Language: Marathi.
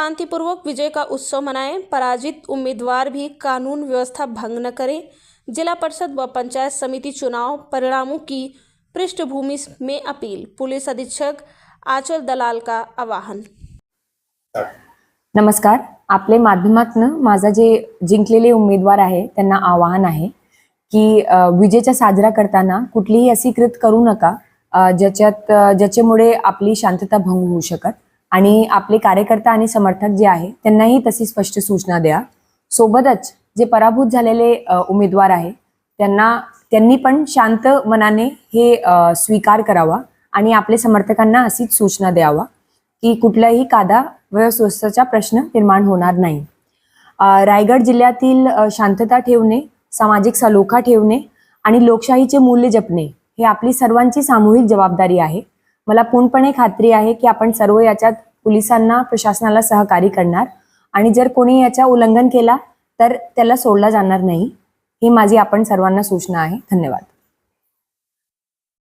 शांतिपूर्वक विजय का उत्सव मनाएं। पराजित उम्मीदवार भी कानून व्यवस्था भंग न करें। जिला परिषद व पंचायत समिति चुनाव परिणामों की पृष्ठभूमि में अपील। पुलिस अधीक्षक आचल दलाल का आवाहन। नमस्कार, आपले माध्यमातून माझा जे जिंकलेले उमेदवार आहे त्यांना आवाहन आहे की विजेचा साजरा करताना कुठलीही अशी कृत करू नका ज्याच्यामुळे आपली शांतता भंग होऊ शकत आणि आपले कार्यकर्ता आणि समर्थक जे आहे त्यांनाही तशी स्पष्ट सूचना द्या। सोबतच जे पराभूत झालेले उमेदवार आहे त्यांनी पण शांत मनाने हे स्वीकार करावा आणि आपले समर्थकांना अशीच सूचना द्यावा की कुठलाही कायदा व्यवस्थेचा प्रश्न निर्माण होणार नाही। रायगड जिल्ह्यातील शांतता ठेवणे, सामाजिक सलोखा ठेवणे आणि लोकशाहीचे मूल्य जपणे हे आपली सर्वांची सामूहिक जबाबदारी आहे। मला पूर्णपणे खात्री आहे की आपण सर्व याच्यात पोलिसांना, प्रशासनाला सहकार्य करणार आणि जर कोणी याचा उल्लंघन केला तर त्याला सोडला जाणार नाही। ही माझी आपण सर्वांना सूचना आहे। धन्यवाद।